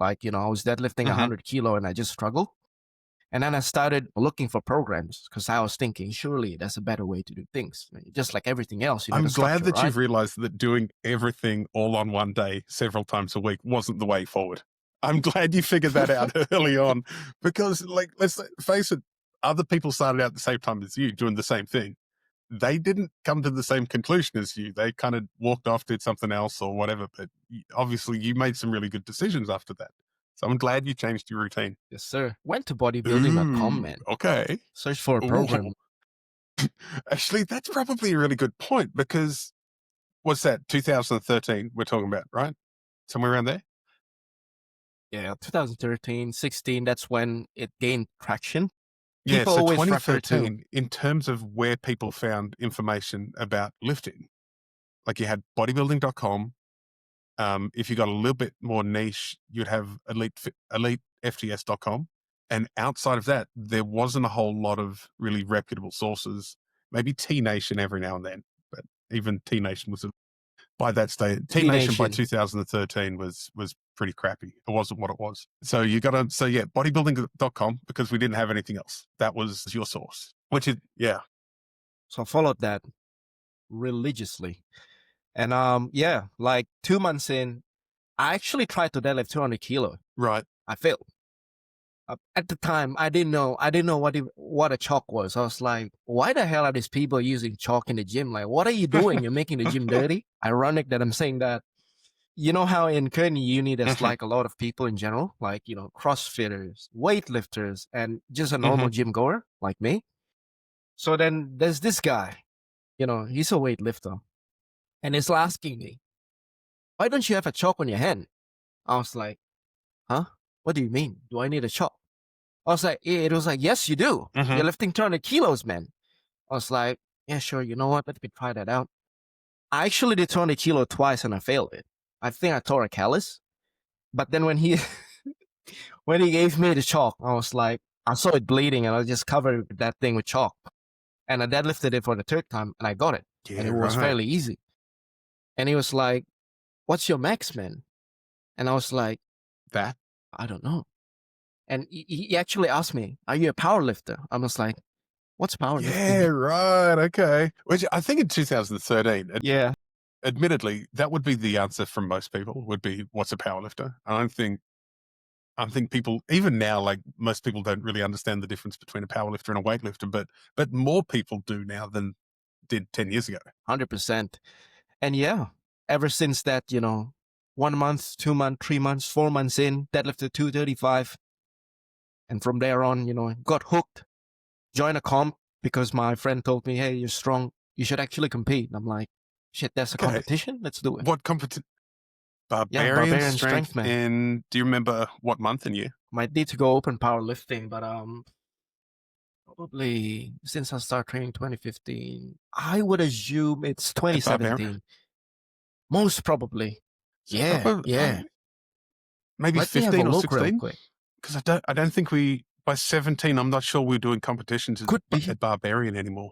Like, I was deadlifting Mhm. 100 kilo and I just struggled. And then I started looking for programs because I was thinking, surely that's a better way to do things. Just like everything else, I'm the glad structure, that right? you've realized that doing everything all on one day, several times a week, wasn't the way forward. I'm glad you figured that out early on because, like, let's face it, other people started out at the same time as you doing the same thing. They didn't come to the same conclusion as you. They kind of walked off, did something else or whatever. But obviously, you made some really good decisions after that. So I'm glad you changed your routine. Yes, sir. Went to bodybuilding.com, man. Okay. Search for a program. Actually, that's probably a really good point because what's that? 2013 we're talking about, right? Somewhere around there? Yeah, 2013, 16, that's when it gained traction. Yeah, People so always refer to 2013, in terms of where people found information about lifting, like you had bodybuilding.com. If you got a little bit more niche, you'd have elitefts.com. And outside of that, there wasn't a whole lot of really reputable sources. Maybe T Nation every now and then, but even T Nation was by that stage. T Nation by T-Nation. 2013 was pretty crappy. It wasn't what it was. So you got to yeah, bodybuilding.com because we didn't have anything else. That was your source, which is yeah. So I followed that religiously. And yeah, like 2 months in, I actually tried to deadlift 200 kilo. Right. I failed. At the time, I didn't know what a chalk was. I was like, why the hell are these people using chalk in the gym? Like, what are you doing? You're making the gym dirty. Ironic that I'm saying that. You know how in Kearney Uni, there's like a lot of people in general, like, CrossFitters, weightlifters, and just a normal gym goer like me. So then there's this guy, he's a weightlifter, and he's asking me, why don't you have a chalk on your hand? I was like, huh? What do you mean? Do I need a chalk? I was like, it was like, yes, you do. You're lifting 200 kilos, man. I was like, yeah, sure. You know what? Let me try that out. I actually did 200 kilo twice and I failed it. I think I tore a callus. But then when he gave me the chalk, I was like, I saw it bleeding and I just covered that thing with chalk. And I deadlifted it for the third time and I got it. Yeah, and it was fairly easy. And he was like, what's your max, man? And I was like, that I don't know. And he actually asked me, are you a power lifter? I was like, what's powerlifting? Yeah, right. Okay. Which I think in 2013, Yeah. admittedly, that would be the answer from most people would be, what's a powerlifter? I think people, even now, like most people don't really understand the difference between a powerlifter and a weightlifter, but more people do now than did 10 years ago. 100%. And yeah, ever since that, 1 month, 2 months, 3 months, 4 months in, deadlifted 235. And from there on, got hooked, joined a comp because my friend told me, hey, you're strong. You should actually compete. And I'm like, shit, that's a competition? Let's do it. What competition? Barbarian strength, man. And do you remember what month and year? Might need to go open powerlifting, but probably since I started training 2015, I would assume it's 2017. Most probably. Yeah, yeah. Maybe Let 15 or 16? Quick. Because I don't think by 17, I'm not sure we're doing competitions Could be at Barbarian anymore.